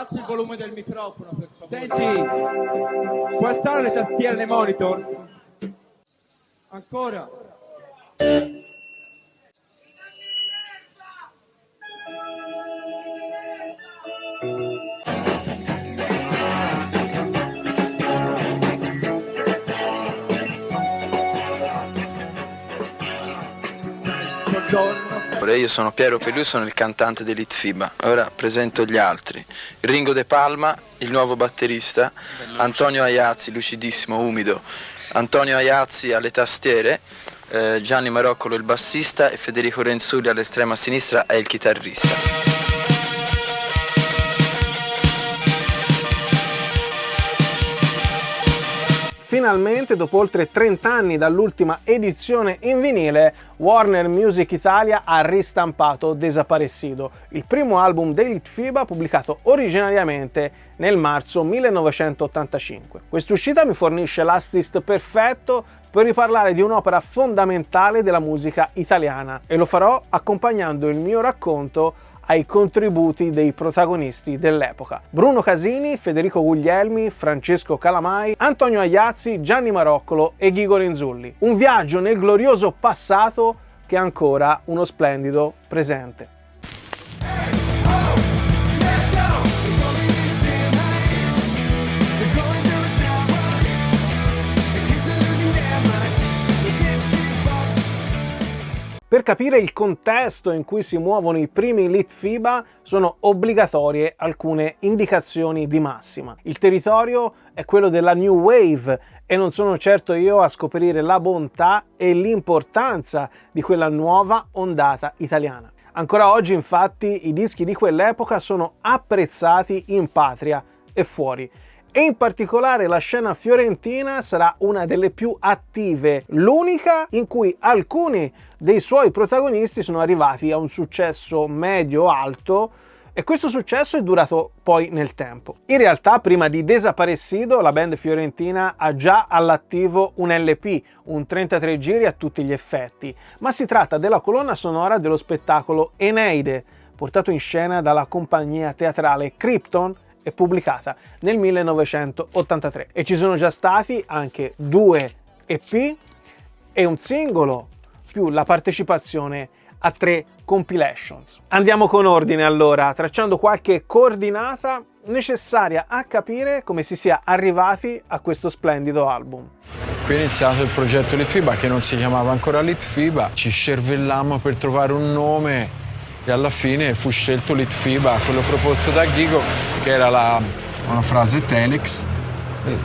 Alzi il volume del microfono, per favore. Senti, puoi alzare le tastiere nei monitors? Ancora. Io sono Piero Pelù, sono il cantante di Litfiba. Ora presento gli altri. Ringo De Palma, il nuovo batterista, Antonio Aiazzi, lucidissimo, umido, Antonio Aiazzi alle tastiere, Gianni Maroccolo il bassista e Federico Renzulli all'estrema sinistra è il chitarrista. Finalmente, dopo oltre 30 anni dall'ultima edizione in vinile, Warner Music Italia ha ristampato Desaparecido, il primo album dei Litfiba pubblicato originariamente nel marzo 1985. Quest'uscita mi fornisce l'assist perfetto per riparlare di un'opera fondamentale della musica italiana e lo farò accompagnando il mio racconto ai contributi dei protagonisti dell'epoca: Bruno Casini, Federico Guglielmi, Francesco Calamai, Antonio Aiazzi, Gianni Maroccolo e Ghigo Renzulli. Un viaggio nel glorioso passato che ha ancora uno splendido presente. Per capire il contesto in cui si muovono i primi Litfiba sono obbligatorie alcune indicazioni di massima. Il territorio è quello della New Wave e non sono certo io a scoprire la bontà e l'importanza di quella nuova ondata italiana. Ancora oggi, infatti, i dischi di quell'epoca sono apprezzati in patria e fuori. E in particolare la scena fiorentina sarà una delle più attive, l'unica in cui alcuni dei suoi protagonisti sono arrivati a un successo medio-alto e questo successo è durato poi nel tempo. In realtà, prima di Desaparecido, la band fiorentina ha già all'attivo un LP, un 33 giri a tutti gli effetti, ma si tratta della colonna sonora dello spettacolo Eneide, portato in scena dalla compagnia teatrale Krypton e pubblicata nel 1983. E ci sono già stati anche 2 EP e un singolo, più la partecipazione a 3 compilations. Andiamo con ordine allora, tracciando qualche coordinata necessaria a capire come si sia arrivati a questo splendido album. Qui è iniziato il progetto Litfiba, che non si chiamava ancora Litfiba, ci scervellammo per trovare un nome e alla fine fu scelto Litfiba, quello proposto da Ghigo, che era una frase Telex. Sì.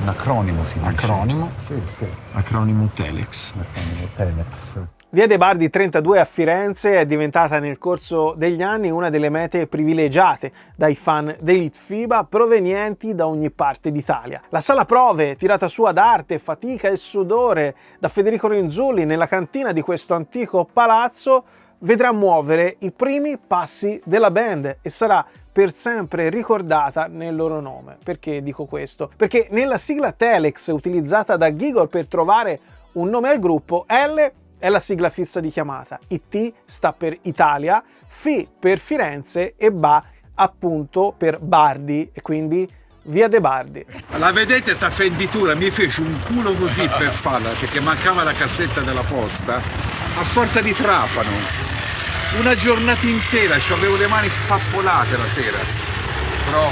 Un acronimo si dice. Acronimo? Sì. Acronimo Telex. Acronimo Telex. Via de' Bardi 32 a Firenze è diventata nel corso degli anni una delle mete privilegiate dai fan dei Litfiba provenienti da ogni parte d'Italia. La sala prove, tirata su ad arte, fatica e sudore da Federico Renzulli nella cantina di questo antico palazzo, vedrà muovere i primi passi della band e sarà per sempre ricordata nel loro nome. Perché dico questo? Perché nella sigla Telex utilizzata da Gigol per trovare un nome al gruppo, L è la sigla fissa di chiamata, IT sta per Italia, FI per Firenze e BA appunto per Bardi, e quindi Via de' Bardi. La vedete sta fenditura? Mi fece un culo così per farla, perché mancava la cassetta della posta, a forza di trapano. Una giornata intera, avevo le mani spappolate la sera, però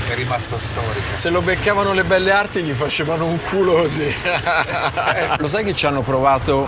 è rimasta storica. Se lo beccavano le belle arti gli facevano un culo così. Lo sai che ci hanno provato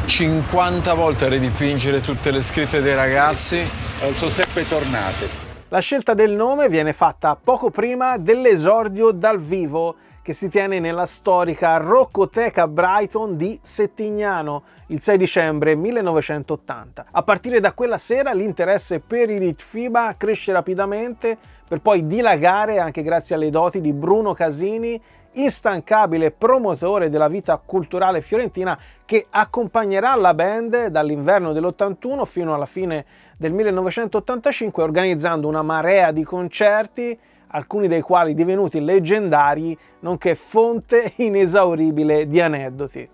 50 volte a ridipingere tutte le scritte dei ragazzi? Sono sempre tornate. La scelta del nome viene fatta poco prima dell'esordio dal vivo che si tiene nella storica Roccoteca Brighton di Settignano il 6 dicembre 1980. A partire da quella sera l'interesse per i Litfiba cresce rapidamente per poi dilagare anche grazie alle doti di Bruno Casini, instancabile promotore della vita culturale fiorentina che accompagnerà la band dall'inverno dell'81 fino alla fine del 1985 organizzando una marea di concerti, alcuni dei quali divenuti leggendari, nonché fonte inesauribile di aneddoti.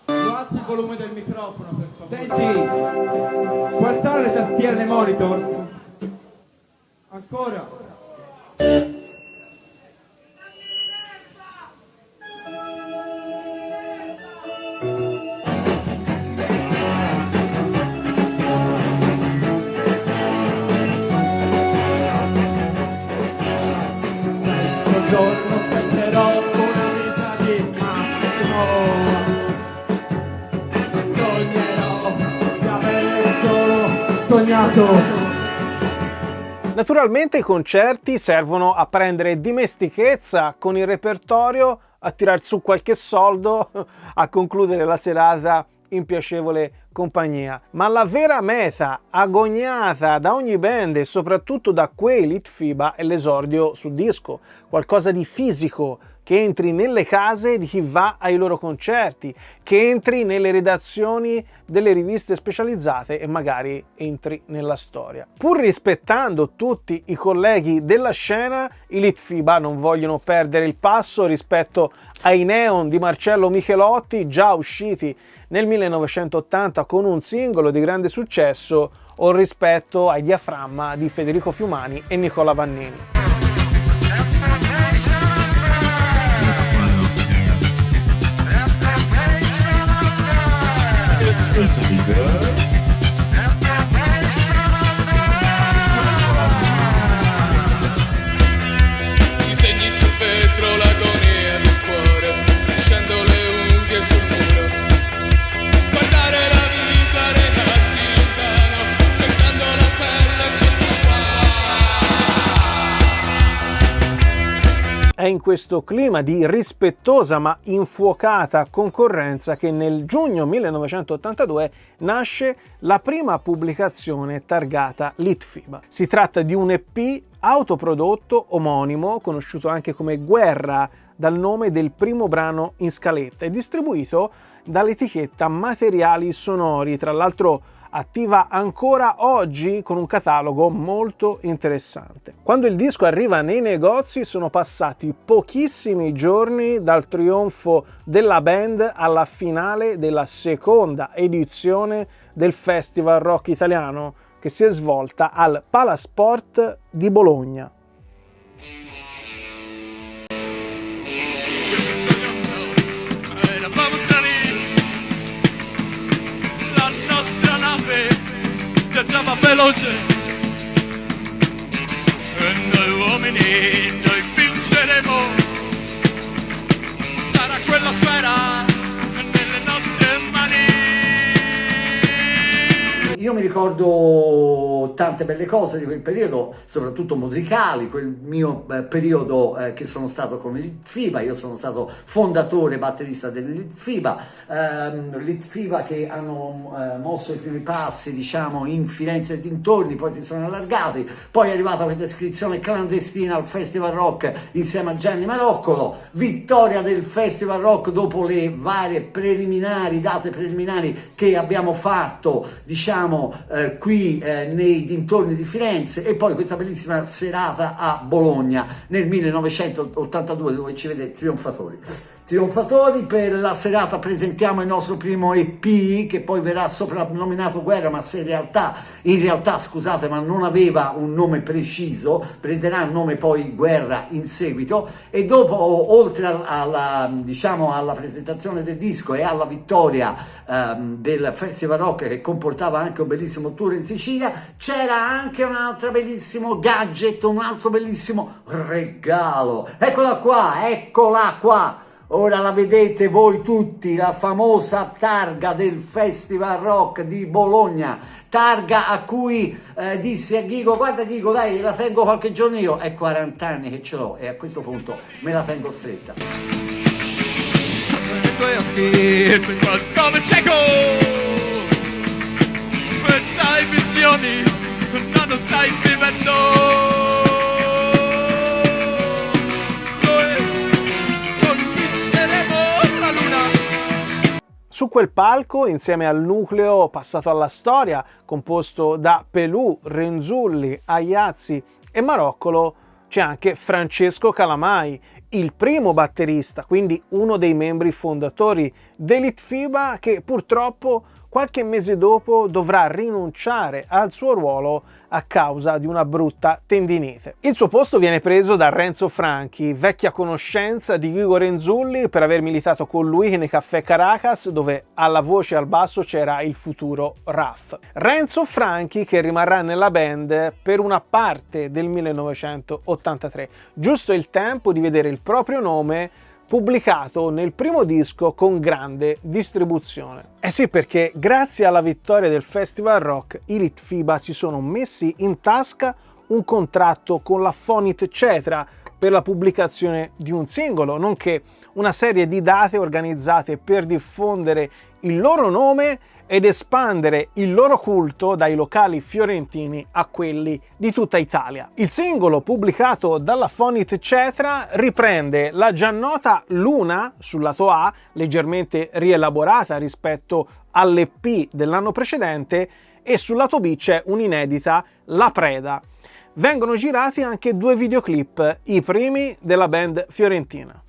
Alzi il volume del microfono, per favore. Senti, puoi alzare le tastiere nei monitors? Ancora. Un giorno splenderò una vita di massimo. Sognerò di avere solo sognato. Naturalmente i concerti servono a prendere dimestichezza con il repertorio, a tirar su qualche soldo, a concludere la serata in piacevole compagnia. Ma la vera meta agognata da ogni band e soprattutto da quei Litfiba è l'esordio su disco, qualcosa di fisico che entri nelle case di chi va ai loro concerti, che entri nelle redazioni delle riviste specializzate e magari entri nella storia. Pur rispettando tutti i colleghi della scena, i Litfiba non vogliono perdere il passo rispetto ai Neon di Marcello Michelotti, già usciti nel 1980 con un singolo di grande successo, o rispetto ai Diaframma di Federico Fiumani e Nicola Vannini. Disegni sul vetro l'agonia del cuore, strisciando le unghie sul muro. Guardare la vita ragazzi lontano, cercando la pelle sul È in questo clima di rispettosa ma infuocata concorrenza che nel giugno 1982 nasce la prima pubblicazione targata Litfiba. Si tratta di un EP autoprodotto omonimo, conosciuto anche come Guerra dal nome del primo brano in scaletta, e distribuito dall'etichetta Materiali Sonori, tra l'altro attiva ancora oggi con un catalogo molto interessante. Quando il disco arriva nei negozi sono passati pochissimi giorni dal trionfo della band alla finale della seconda edizione del Festival Rock Italiano, che si è svolta al Palasport di Bologna. viaggiava veloce e noi uomini noi vinceremo, sarà quella sfera nelle nostre mani. Io mi ricordo tante belle cose di quel periodo, soprattutto musicali, quel mio periodo che sono stato con Litfiba. Io sono stato fondatore, batterista del Litfiba, Litfiba che hanno mosso i primi passi, diciamo, in Firenze e dintorni, poi si sono allargati, poi è arrivata questa iscrizione clandestina al Festival Rock insieme a Gianni Maroccolo, vittoria del Festival Rock dopo le varie preliminari, date preliminari che abbiamo fatto, diciamo, qui nei dintorni di Firenze, e poi questa bellissima serata a Bologna nel 1982 dove ci vede trionfatori. Per la serata presentiamo il nostro primo EP che poi verrà soprannominato Guerra, ma se in realtà scusate, ma non aveva un nome preciso, prenderà il nome poi Guerra in seguito. E dopo, oltre alla presentazione del disco e alla vittoria del Festival Rock, che comportava anche un bellissimo tour in Sicilia, c'era anche un altro bellissimo gadget, un altro bellissimo regalo. Eccola qua. Ora la vedete voi tutti, la famosa targa del Festival Rock di Bologna, targa a cui dissi a Ghigo: guarda Ghigo, dai, la tengo qualche giorno, io è 40 anni che ce l'ho e a questo punto me la tengo stretta. I tuoi occhi sei quasi come cieco, per dai visioni non stai vivendo. Su quel palco, insieme al nucleo passato alla storia, composto da Pelù, Renzulli, Aiazzi e Maroccolo, c'è anche Francesco Calamai, il primo batterista, quindi uno dei membri fondatori dei Litfiba, che purtroppo qualche mese dopo dovrà rinunciare al suo ruolo a causa di una brutta tendinite. Il suo posto viene preso da Renzo Franchi, vecchia conoscenza di Guigo Renzulli per aver militato con lui nei Caffè Caracas, dove alla voce e al basso c'era il futuro Raff. Renzo Franchi che rimarrà nella band per una parte del 1983, giusto il tempo di vedere il proprio nome pubblicato nel primo disco con grande distribuzione. Eh sì, perché grazie alla vittoria del Festival Rock i Litfiba si sono messi in tasca un contratto con la Fonit Cetra per la pubblicazione di un singolo, nonché una serie di date organizzate per diffondere il loro nome ed espandere il loro culto dai locali fiorentini a quelli di tutta Italia. Il singolo pubblicato dalla Fonit Cetra riprende la già nota Luna sul lato A, leggermente rielaborata rispetto all'EP dell'anno precedente, e sul lato B c'è un'inedita, La Preda. Vengono girati anche 2 videoclip, i primi della band fiorentina.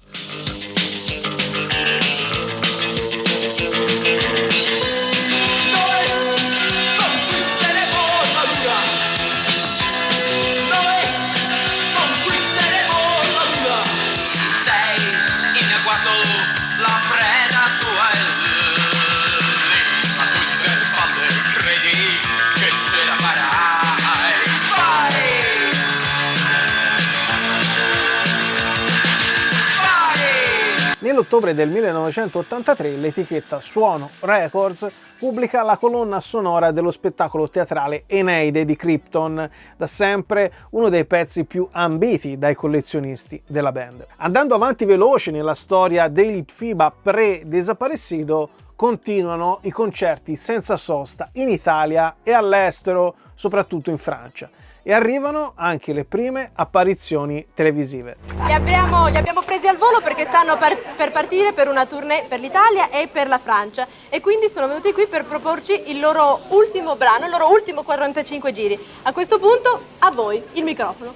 Nell'ottobre del 1983 l'etichetta Suono Records pubblica la colonna sonora dello spettacolo teatrale Eneide di Krypton, da sempre uno dei pezzi più ambiti dai collezionisti della band. Andando avanti veloce nella storia dei Litfiba pre-Desaparecido, continuano i concerti senza sosta in Italia e all'estero, soprattutto in Francia. E arrivano anche le prime apparizioni televisive. Li abbiamo presi al volo perché stanno per partire per una tournée per l'Italia e per la Francia, e quindi sono venuti qui per proporci il loro ultimo brano, il loro ultimo 45 giri. A questo punto a voi il microfono.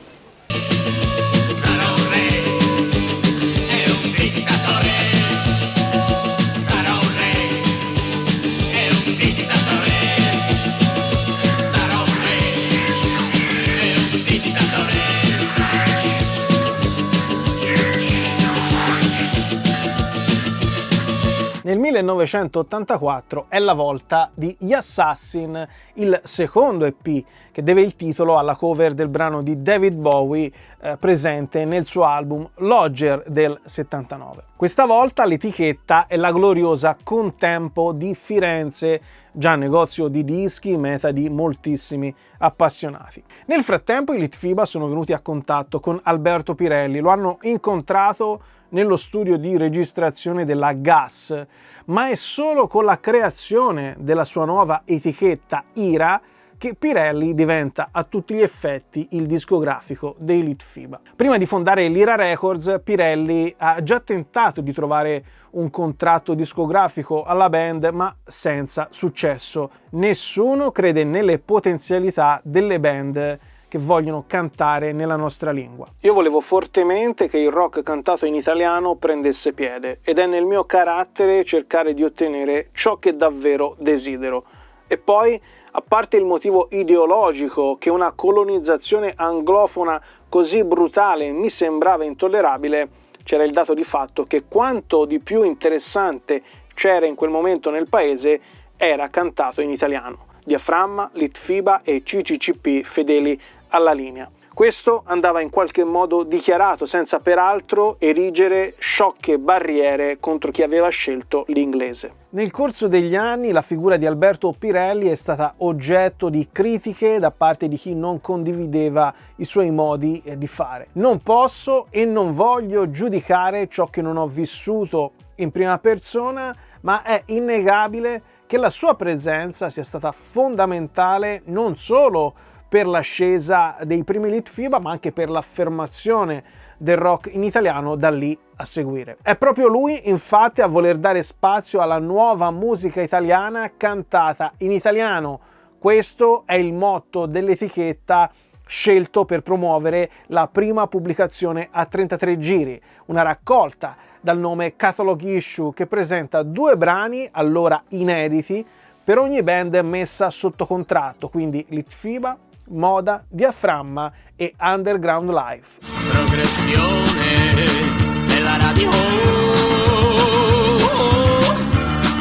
Sarà un re, è un dittatore. Sarà un re, è un dittatore. Nel 1984 è la volta di Gli Assassin, il secondo EP che deve il titolo alla cover del brano di David Bowie presente nel suo album Lodger del 79. Questa volta l'etichetta è la gloriosa Contempo di Firenze, già negozio di dischi, meta di moltissimi appassionati. Nel frattempo i Litfiba sono venuti a contatto con Alberto Pirelli, lo hanno incontrato nello studio di registrazione della Gas, ma è solo con la creazione della sua nuova etichetta Ira che Pirelli diventa a tutti gli effetti il discografico dei Litfiba. Prima di fondare l'Ira Records, Pirelli ha già tentato di trovare un contratto discografico alla band, ma senza successo. Nessuno crede nelle potenzialità delle band che vogliono cantare nella nostra lingua. Io volevo fortemente che il rock cantato in italiano prendesse piede, ed è nel mio carattere cercare di ottenere ciò che davvero desidero. E poi, a parte il motivo ideologico che una colonizzazione anglofona così brutale mi sembrava intollerabile, c'era il dato di fatto che quanto di più interessante c'era in quel momento nel paese era cantato in italiano. Diaframma, Litfiba e CCCP fedeli alla linea. Questo andava in qualche modo dichiarato, senza peraltro erigere sciocche barriere contro chi aveva scelto l'inglese. Nel corso degli anni la figura di Alberto Pirelli è stata oggetto di critiche da parte di chi non condivideva i suoi modi di fare. Non posso e non voglio giudicare ciò che non ho vissuto in prima persona, ma è innegabile che la sua presenza sia stata fondamentale non solo per l'ascesa dei primi Litfiba, ma anche per l'affermazione del rock in italiano da lì a seguire. È proprio lui, infatti, a voler dare spazio alla nuova musica italiana cantata in italiano. Questo è il motto dell'etichetta scelto per promuovere la prima pubblicazione a 33 giri, una raccolta dal nome Catalog Issue che presenta 2 brani allora inediti per ogni band messa sotto contratto, quindi Litfiba, Moda, Diaframma e Underground Life. Progressione della radio,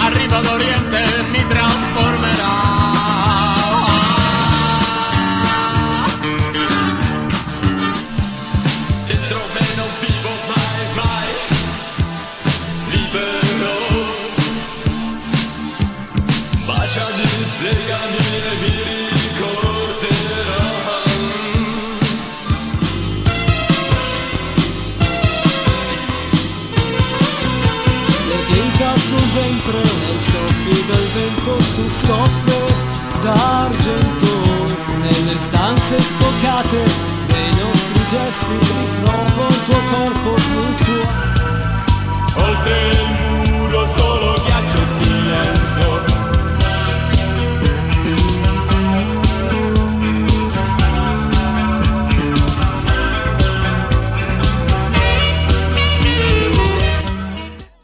arriva d'Oriente e mi trasformerà. Dentro me non vivo mai, mai libero. Baciami, spiegami e mi ricorderò. Sul ventre, nei soffi del vento, su stoffe d'argento, nelle stanze sfocate dei nostri gesti, ritrovo il tuo corpo fluttua. Oltre il muro solo ghiaccio e silenzio.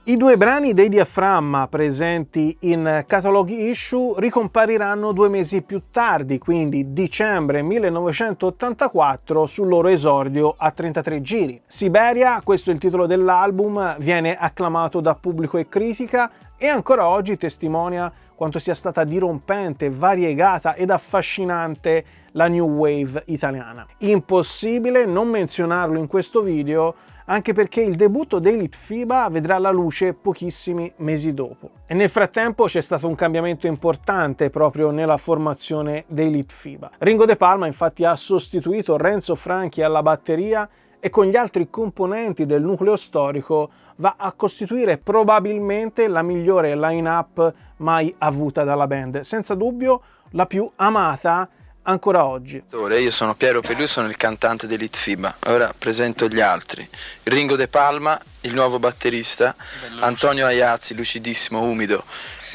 I due brani dei Diaframma presenti in Catalog Issue ricompariranno 2 mesi più tardi, quindi dicembre 1984, sul loro esordio a 33 giri. Siberia, questo è il titolo dell'album, viene acclamato da pubblico e critica e ancora oggi testimonia quanto sia stata dirompente, variegata ed affascinante la new wave italiana. Impossibile non menzionarlo in questo video, anche perché il debutto dei Litfiba vedrà la luce pochissimi mesi dopo. E nel frattempo c'è stato un cambiamento importante proprio nella formazione dei Litfiba. Ringo De Palma infatti ha sostituito Renzo Franchi alla batteria e con gli altri componenti del nucleo storico va a costituire probabilmente la migliore line-up mai avuta dalla band, senza dubbio la più amata ancora oggi. Io sono Piero Pelù, sono il cantante dei Litfiba. Ora presento gli altri. Ringo De Palma, il nuovo batterista, Antonio Aiazzi, lucidissimo, umido,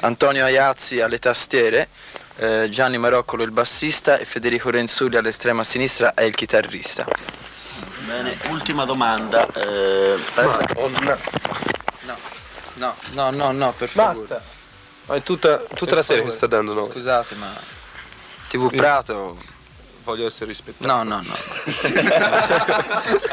Antonio Aiazzi alle tastiere, Gianni Maroccolo il bassista e Federico Renzulli all'estrema sinistra è il chitarrista. Bene, ultima domanda. No, per favore. Basta. Ma è tutta la serie che sta dando noi. Scusate, ma TV Prato. Voglio essere rispettato. No.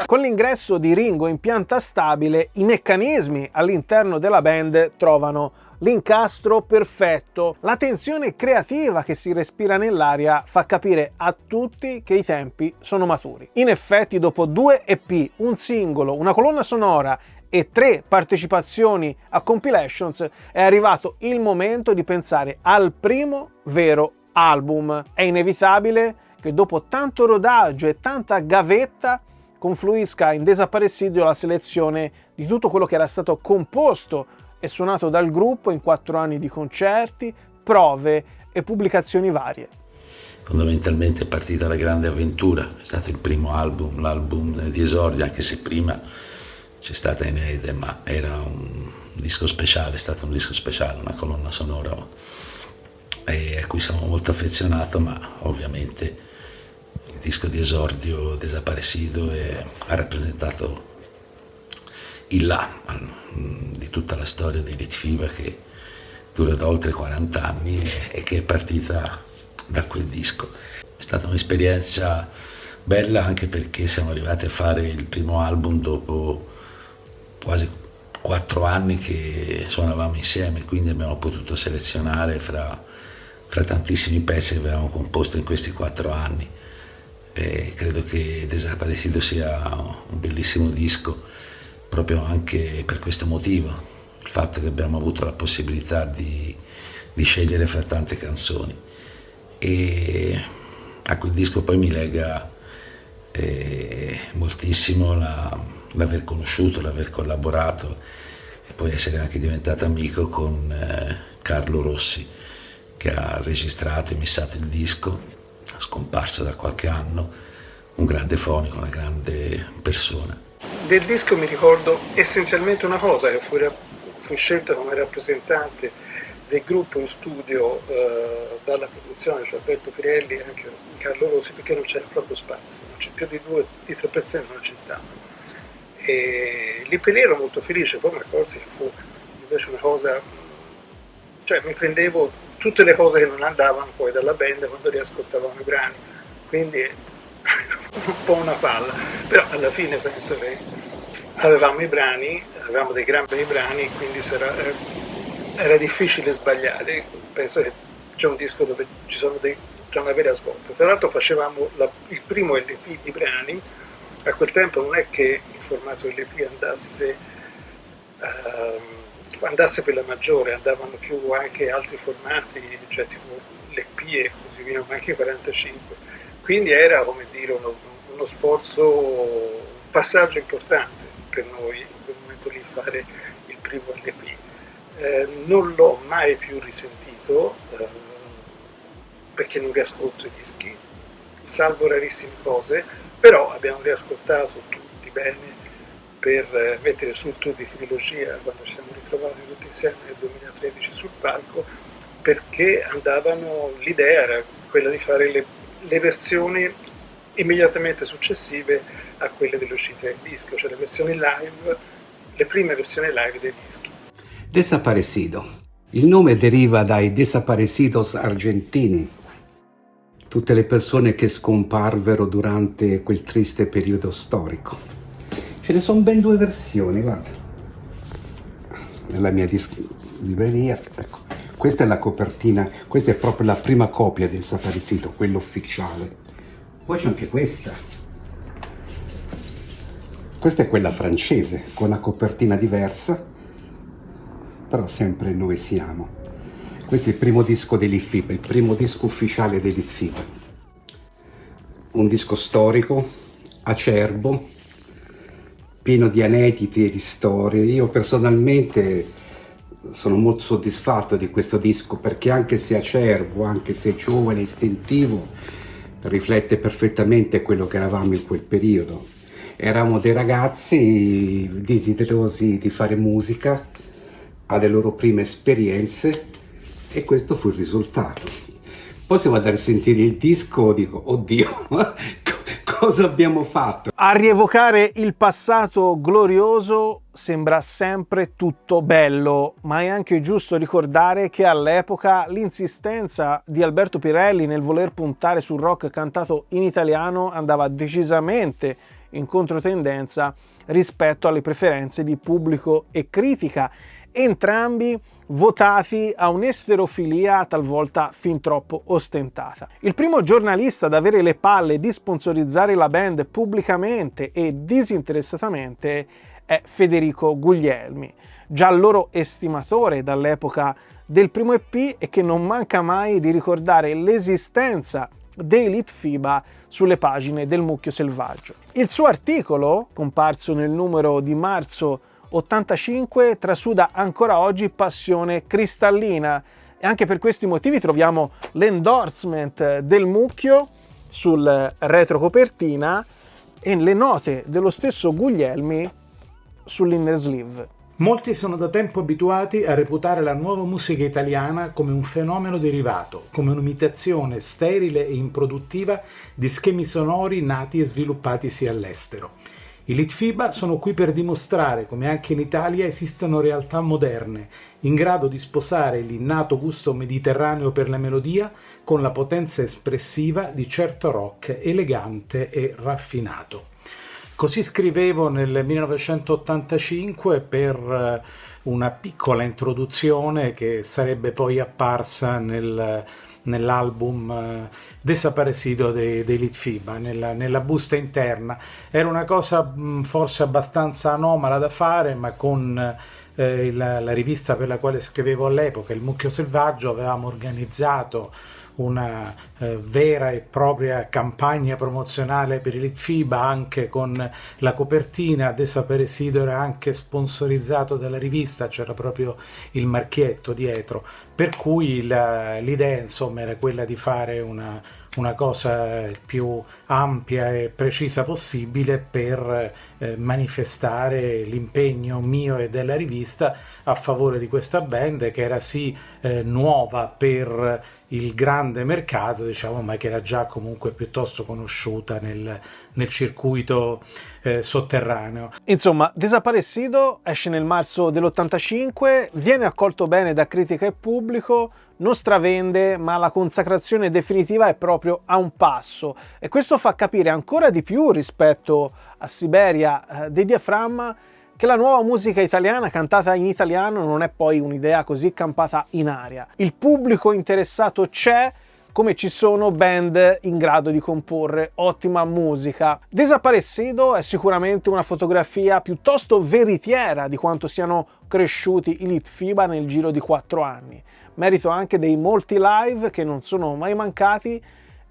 Con l'ingresso di Ringo in pianta stabile, i meccanismi all'interno della band trovano l'incastro perfetto. La tensione creativa che si respira nell'aria fa capire a tutti che i tempi sono maturi. In effetti, dopo 2 EP, un singolo, una colonna sonora e 3 partecipazioni a compilations, è arrivato il momento di pensare al primo vero album. È inevitabile che dopo tanto rodaggio e tanta gavetta confluisca in Desaparecido la selezione di tutto quello che era stato composto e suonato dal gruppo in 4 anni di concerti, prove e pubblicazioni varie. Fondamentalmente è partita la grande avventura, è stato il primo album, l'album di esordio, anche se prima c'è stata Eneide, ma era un disco speciale, è stato un disco speciale, una colonna sonora a cui sono molto affezionato, ma ovviamente il disco di esordio Desaparecido ha rappresentato il là di tutta la storia dei Litfiba, che dura da oltre 40 anni e che è partita da quel disco. È stata un'esperienza bella anche perché siamo arrivati a fare il primo album dopo quasi 4 anni che suonavamo insieme, quindi abbiamo potuto selezionare fra tantissimi pezzi che avevamo composto in questi 4 anni. E credo che Desaparecido sia un bellissimo disco proprio anche per questo motivo, il fatto che abbiamo avuto la possibilità di scegliere fra tante canzoni, e a quel disco poi mi lega moltissimo l'aver conosciuto, l'aver collaborato e poi essere anche diventato amico con Carlo Rossi, che ha registrato e missato il disco, scomparso da qualche anno, un grande fonico, una grande persona. Del disco mi ricordo essenzialmente una cosa, che fu scelto come rappresentante del gruppo in studio dalla produzione, cioè Alberto Pirelli e anche Carlo Rossi, perché non c'era proprio spazio, non c'è più di 2-3 persone, non ci stavano. E lì per lì ero molto felice, poi mi accorsi che fu invece una cosa, cioè mi prendevo tutte le cose che non andavano poi dalla band quando riascoltavamo i brani, quindi un po' una palla, però alla fine penso che avevamo i brani, avevamo dei gran bei brani, quindi era difficile sbagliare. Penso che c'è un disco dove c'è una vera svolta. Tra l'altro facevamo il primo LP di brani. A quel tempo non è che il formato LP andasse per la maggiore, andavano più anche altri formati, cioè tipo l'EP e così via, ma anche 45. Quindi era, come dire, uno sforzo, un passaggio importante per noi in quel momento lì fare il primo LP. Non l'ho mai più risentito perché non riascolto i dischi, salvo rarissime cose, però abbiamo riascoltato tutti bene per mettere sul tour di trilogia quando ci siamo ritrovati tutti insieme nel 2013 sul palco, perché l'idea era quella di fare le versioni immediatamente successive a quelle dell'uscita del disco, cioè le prime versioni live dei dischi. Desaparecido. Il nome deriva dai desaparecidos argentini, tutte le persone che scomparvero durante quel triste periodo storico. Ce ne sono ben 2 versioni, guarda, nella mia libreria. Ecco. Questa è la copertina, questa è proprio la prima copia del Desaparecido, quello ufficiale. Poi c'è anche questa. Questa è quella francese, con una copertina diversa, però sempre Noi siamo. Questo è il primo disco dei Litfiba, il primo disco ufficiale dei Litfiba. Un disco storico, acerbo, pieno di aneddoti e di storie. Io personalmente sono molto soddisfatto di questo disco perché anche se acerbo, anche se giovane e istintivo, riflette perfettamente quello che eravamo in quel periodo. Eravamo dei ragazzi desiderosi di fare musica, alle loro prime esperienze, e questo fu il risultato. Poi se vado a sentire il disco dico, oddio, cosa abbiamo fatto? A rievocare il passato glorioso sembra sempre tutto bello, ma è anche giusto ricordare che all'epoca l'insistenza di Alberto Pirelli nel voler puntare sul rock cantato in italiano andava decisamente in controtendenza rispetto alle preferenze di pubblico e critica, entrambi votati a un'esterofilia talvolta fin troppo ostentata. Il primo giornalista ad avere le palle di sponsorizzare la band pubblicamente e disinteressatamente è Federico Guglielmi, già loro estimatore dall'epoca del primo EP e che non manca mai di ricordare l'esistenza dei Litfiba sulle pagine del Mucchio Selvaggio. Il suo articolo, comparso nel numero di marzo 85, trasuda ancora oggi passione cristallina e anche per questi motivi troviamo l'endorsement del Mucchio sul retrocopertina e le note dello stesso Guglielmi sull'inner sleeve. Molti sono da tempo abituati a reputare la nuova musica italiana come un fenomeno derivato, come un'imitazione sterile e improduttiva di schemi sonori nati e sviluppatisi all'estero. I Litfiba sono qui per dimostrare come anche in Italia esistano realtà moderne, in grado di sposare l'innato gusto mediterraneo per la melodia con la potenza espressiva di certo rock elegante e raffinato. Così scrivevo nel 1985 per una piccola introduzione che sarebbe poi apparsa nell'album Desaparecido dei Litfiba, nella busta interna. Era una cosa forse abbastanza anomala da fare, ma con la rivista per la quale scrivevo all'epoca, il Mucchio Selvaggio, avevamo organizzato una vera e propria campagna promozionale per i Litfiba, anche con la copertina. Desaparecido era anche sponsorizzato dalla rivista, c'era proprio il marchietto dietro, per cui l'idea insomma era quella di fare una cosa più ampia e precisa possibile per manifestare l'impegno mio e della rivista a favore di questa band che era sì nuova per il grande mercato, diciamo, ma che era già comunque piuttosto conosciuta nel circuito sotterraneo. Insomma, Desaparecido esce nel marzo dell'85, viene accolto bene da critica e pubblico, non stravende, ma la consacrazione definitiva è proprio a un passo, e questo fa capire ancora di più rispetto a Siberia dei Diaframma che la nuova musica italiana cantata in italiano non è poi un'idea così campata in aria. Il pubblico interessato c'è, come ci sono band in grado di comporre ottima musica. Desaparecido è sicuramente una fotografia piuttosto veritiera di quanto siano cresciuti i Litfiba nel giro di 4 anni. Merito anche dei molti live che non sono mai mancati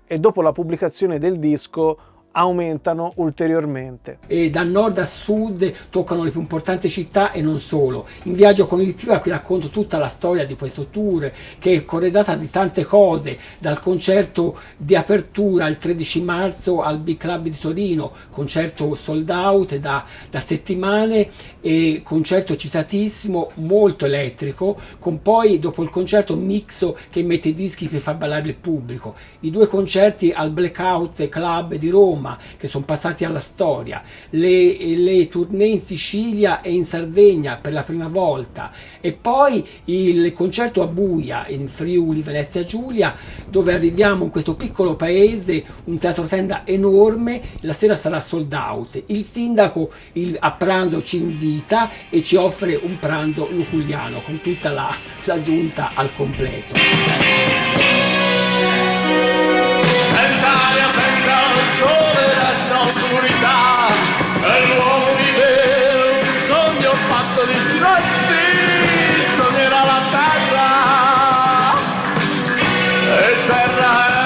e dopo la pubblicazione del disco aumentano ulteriormente. E da nord a sud toccano le più importanti città e non solo. In Viaggio con il Litfiba qui racconto tutta la storia di questo tour, che è corredata di tante cose, dal concerto di apertura il 13 marzo al Big Club di Torino, concerto sold out da settimane, e concerto citatissimo, molto elettrico, con poi dopo il concerto Mixo che mette i dischi per far ballare il pubblico, i 2 concerti al Blackout Club di Roma che sono passati alla storia, le tournée in Sicilia e in Sardegna per la prima volta, e poi il concerto a Buia in Friuli Venezia Giulia, dove arriviamo in questo piccolo paese, un teatro tenda enorme, la sera sarà sold out. Il sindaco a pranzo ci invita e ci offre un pranzo luculliano con tutta la giunta al completo. E l'uomo vive un sogno fatto di silenzi, sognerà la terra e terra è.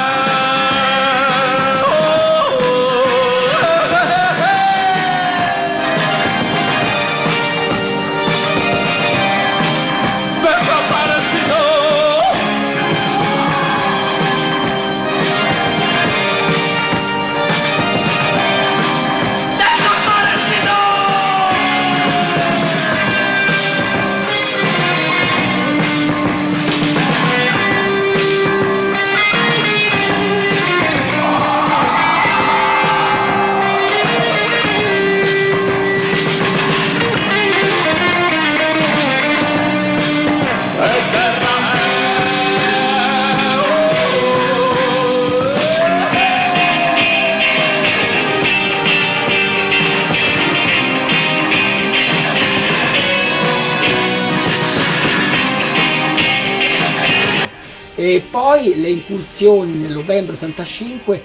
E poi le incursioni nel novembre 85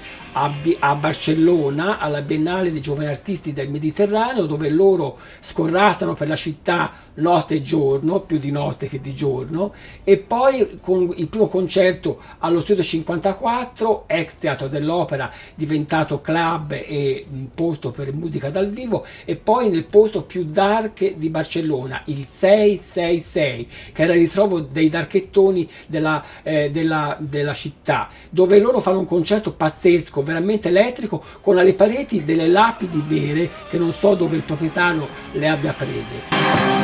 a Barcellona, alla Biennale dei Giovani Artisti del Mediterraneo, dove loro scorratano per la città notte e giorno, più di notte che di giorno, e poi con il primo concerto allo Studio 54, ex Teatro dell'Opera, diventato club e un posto per musica dal vivo, e poi nel posto più dark di Barcellona, il 666, che era il ritrovo dei darchettoni della città, dove loro fanno un concerto pazzesco, veramente elettrico, con alle pareti delle lapidi vere che non so dove il proprietario le abbia prese.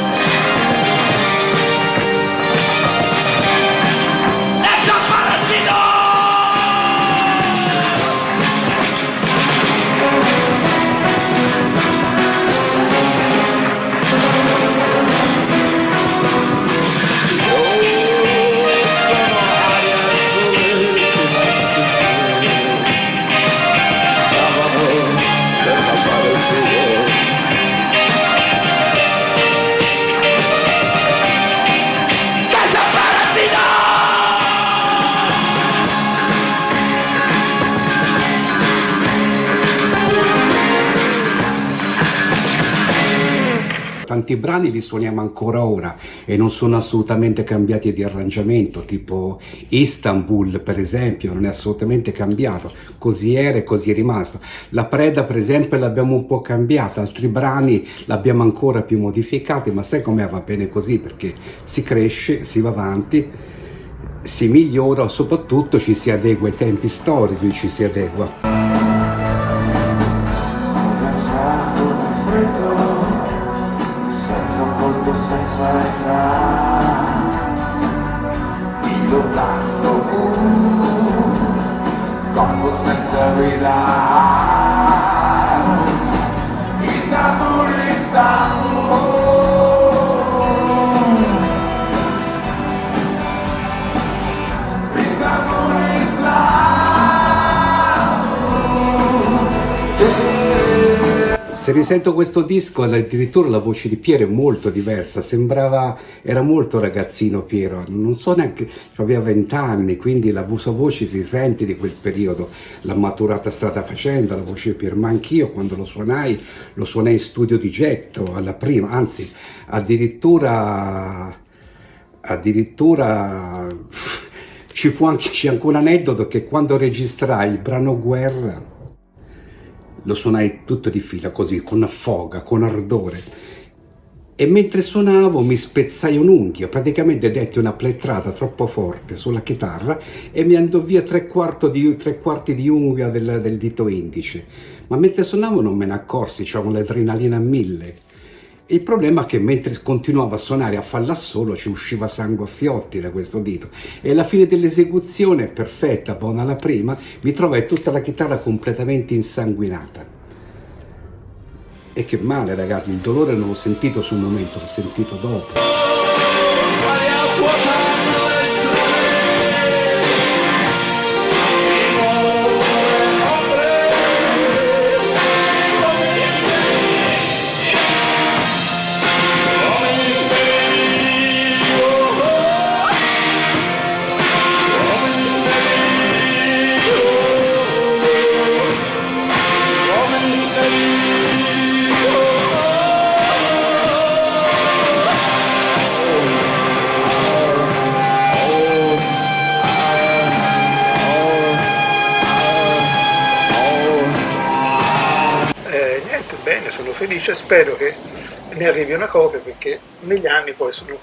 Tanti brani li suoniamo ancora ora e non sono assolutamente cambiati di arrangiamento, tipo Istanbul per esempio non è assolutamente cambiato, così era e così è rimasto. La Preda per esempio l'abbiamo un po' cambiata, altri brani l'abbiamo ancora più modificati, ma sai com'è, va bene così, perché si cresce, si va avanti, si migliora, soprattutto ci si adegua ai tempi storici, ci si adegua. in lontano corpo senza guida, mi sta turistando. Se risento questo disco, addirittura la voce di Piero è molto diversa, era molto ragazzino Piero, non so neanche, aveva 20 anni, quindi la sua voce si sente di quel periodo, l'ha maturata strada facendo, la voce di Piero, ma anch'io quando lo suonai in studio di getto, alla prima, anzi addirittura c'è anche un aneddoto che quando registrai il brano Guerra, lo suonai tutto di fila così, con foga, con ardore, e mentre suonavo mi spezzai un'unghia, praticamente detti una plettrata troppo forte sulla chitarra e mi andò via tre quarti di unghia del dito indice, ma mentre suonavo non me ne accorsi, c'avevo l'adrenalina a 1000. Il problema è che mentre continuavo a suonare a farla solo ci usciva sangue a fiotti da questo dito e alla fine dell'esecuzione, perfetta, buona la prima, mi trovai tutta la chitarra completamente insanguinata. E che male, ragazzi, il dolore non l'ho sentito sul momento, l'ho sentito dopo. Bene, sono felice e spero che ne arrivi una copia, perché negli anni poi sono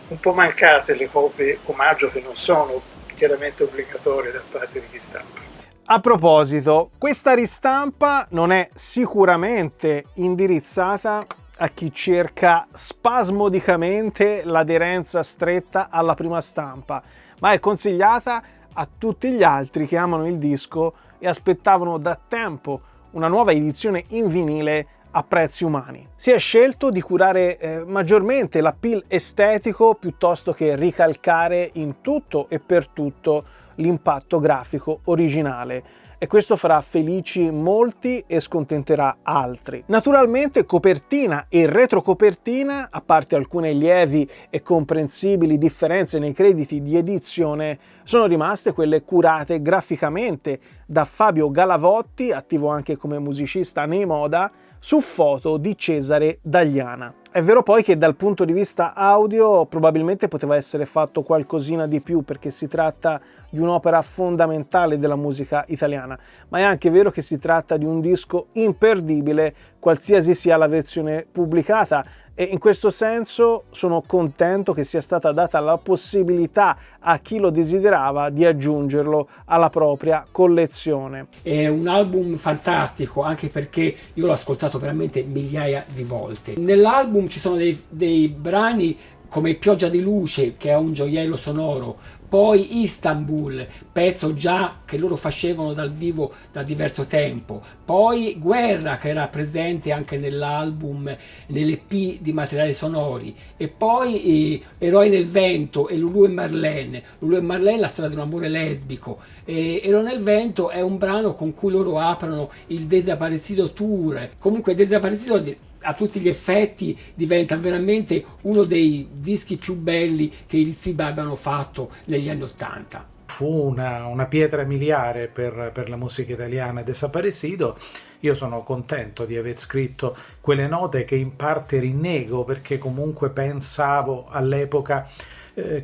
un po' mancate le copie omaggio che non sono chiaramente obbligatorie da parte di chi stampa. A proposito, questa ristampa non è sicuramente indirizzata a chi cerca spasmodicamente l'aderenza stretta alla prima stampa, ma è consigliata a tutti gli altri che amano il disco e aspettavano da tempo una nuova edizione in vinile a prezzi umani. Si è scelto di curare maggiormente l'appeal estetico piuttosto che ricalcare in tutto e per tutto l'impatto grafico originale, e questo farà felici molti e scontenterà altri. Naturalmente copertina e retrocopertina, a parte alcune lievi e comprensibili differenze nei crediti di edizione, sono rimaste quelle curate graficamente da Fabio Galavotti, attivo anche come musicista nei Moda, su foto di Cesare Dagliana. È vero poi che dal punto di vista audio probabilmente poteva essere fatto qualcosina di più, perché si tratta di un'opera fondamentale della musica italiana, ma è anche vero che si tratta di un disco imperdibile qualsiasi sia la versione pubblicata, e in questo senso sono contento che sia stata data la possibilità a chi lo desiderava di aggiungerlo alla propria collezione. È un album fantastico, anche perché io l'ho ascoltato veramente migliaia di volte. Nell'album ci sono dei brani come Pioggia di luce, che è un gioiello sonoro, poi Istanbul, pezzo già che loro facevano dal vivo da diverso tempo, poi Guerra, che era presente anche nell'album, nell'EP di materiali sonori, e poi Eroi nel vento e Lulu e Marlene. Lulu e Marlene, la storia di un amore lesbico. Eroi nel vento è un brano con cui loro aprono il Desaparecido Tour. Comunque Desaparecido a tutti gli effetti diventa veramente uno dei dischi più belli che i Litfiba abbiano fatto negli anni '80. Fu una pietra miliare per la musica italiana Desaparecido. Io sono contento di aver scritto quelle note che in parte rinnego, perché comunque pensavo all'epoca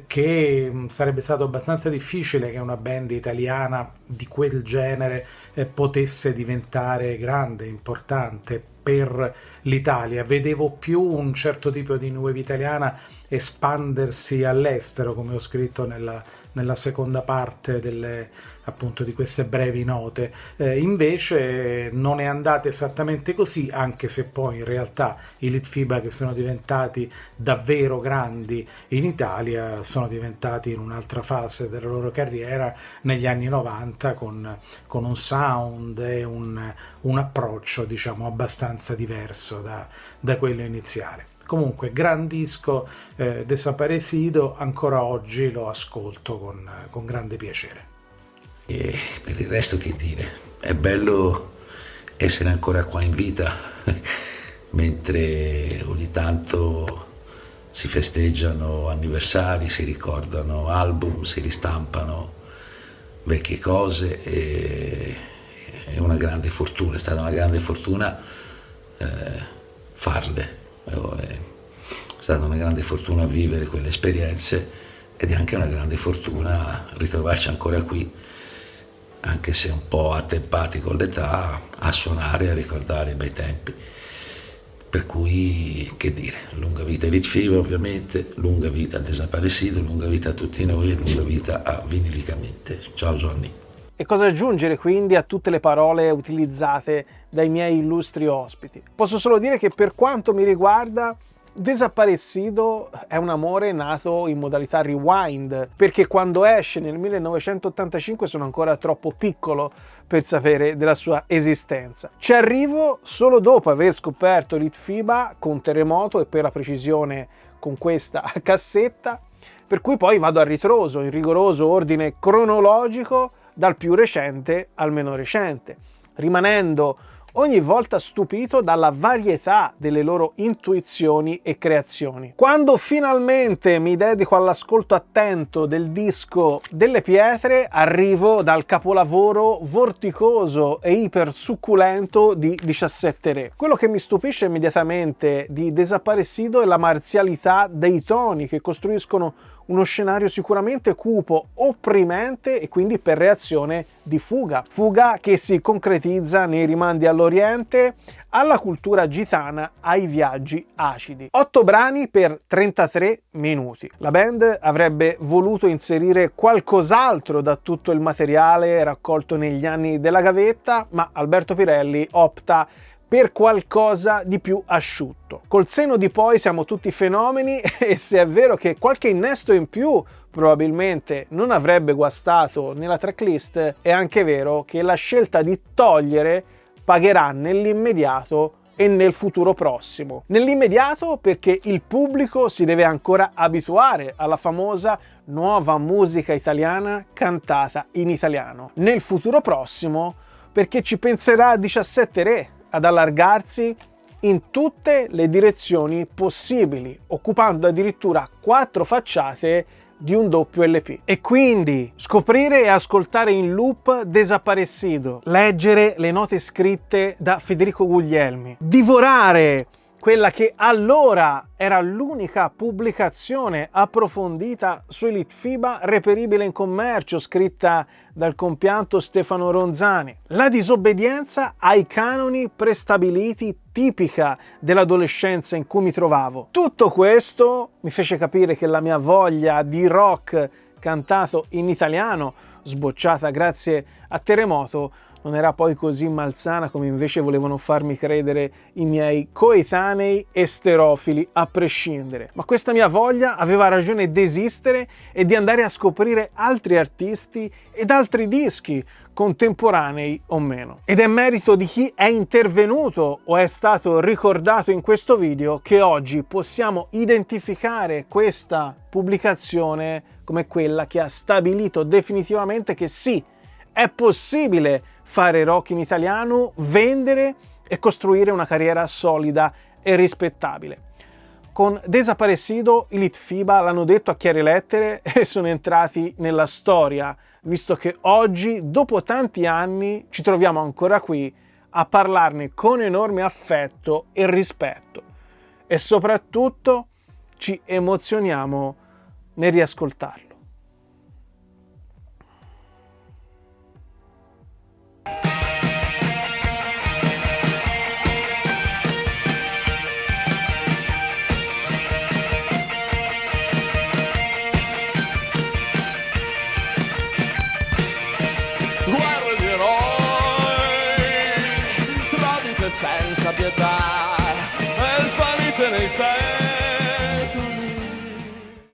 che sarebbe stato abbastanza difficile che una band italiana di quel genere potesse diventare grande, importante per l'Italia. Vedevo più un certo tipo di new wave italiana espandersi all'estero, come ho scritto nella seconda parte appunto di queste brevi note. Invece non è andata esattamente così, anche se poi in realtà i Litfiba, che sono diventati davvero grandi in Italia, sono diventati in un'altra fase della loro carriera negli anni 90 con un sound e un approccio, diciamo, abbastanza diverso da quello iniziale. Comunque, gran disco, Desaparecido, ancora oggi lo ascolto con grande piacere. E per il resto che dire, è bello essere ancora qua in vita, mentre ogni tanto si festeggiano anniversari, si ricordano album, si ristampano vecchie cose, e è una grande fortuna, è stata una grande fortuna farle. È stata una grande fortuna vivere quelle esperienze, ed è anche una grande fortuna ritrovarci ancora qui, anche se un po' attempati con l'età, a suonare, a ricordare i bei tempi. Per cui, che dire, lunga vita ai Litfiba ovviamente, lunga vita a Desaparecido, lunga vita a tutti noi e lunga vita a Vinilicamente. Ciao Johnny. E cosa aggiungere quindi a tutte le parole utilizzate dai miei illustri ospiti? Posso solo dire che per quanto mi riguarda, Desaparecido è un amore nato in modalità rewind, perché quando esce nel 1985 sono ancora troppo piccolo per sapere della sua esistenza. Ci arrivo solo dopo aver scoperto Litfiba con Terremoto, e per la precisione con questa cassetta, per cui poi vado a ritroso, in rigoroso ordine cronologico, dal più recente al meno recente, rimanendo ogni volta stupito dalla varietà delle loro intuizioni e creazioni. Quando finalmente mi dedico all'ascolto attento del disco Delle Pietre, arrivo dal capolavoro vorticoso e iper succulento di 17 Re. Quello che mi stupisce immediatamente di Desaparecido è la marzialità dei toni, che costruiscono uno scenario sicuramente cupo, opprimente e quindi per reazione di fuga. Fuga che si concretizza nei rimandi all'Oriente, alla cultura gitana, ai viaggi acidi. 8 brani per 33 minuti. La band avrebbe voluto inserire qualcos'altro da tutto il materiale raccolto negli anni della gavetta, ma Alberto Pirelli opta per qualcosa di più asciutto. Col senno di poi siamo tutti fenomeni, e se è vero che qualche innesto in più probabilmente non avrebbe guastato nella tracklist, è anche vero che la scelta di togliere pagherà nell'immediato e nel futuro prossimo. Nell'immediato perché il pubblico si deve ancora abituare alla famosa nuova musica italiana cantata in italiano. Nel futuro prossimo perché ci penserà 17 Re ad allargarsi in tutte le direzioni possibili, occupando addirittura 4 facciate di un doppio LP. E quindi scoprire e ascoltare in loop Desaparecido, leggere le note scritte da Federico Guglielmi, divorare quella che allora era l'unica pubblicazione approfondita sui Litfiba reperibile in commercio, scritta dal compianto Stefano Ronzani. La disobbedienza ai canoni prestabiliti, tipica dell'adolescenza in cui mi trovavo. Tutto questo mi fece capire che la mia voglia di rock cantato in italiano, sbocciata grazie a Terremoto, non era poi così malsana come invece volevano farmi credere i miei coetanei esterofili a prescindere. Ma questa mia voglia aveva ragione di esistere e di andare a scoprire altri artisti ed altri dischi, contemporanei o meno. Ed è merito di chi è intervenuto o è stato ricordato in questo video che oggi possiamo identificare questa pubblicazione come quella che ha stabilito definitivamente che sì, è possibile fare rock in italiano, vendere e costruire una carriera solida e rispettabile. Con Desaparecido i Litfiba l'hanno detto a chiare lettere e sono entrati nella storia, visto che oggi, dopo tanti anni, ci troviamo ancora qui a parlarne con enorme affetto e rispetto. E soprattutto ci emozioniamo nel riascoltarlo. senza pietà, e svanite nei sensi.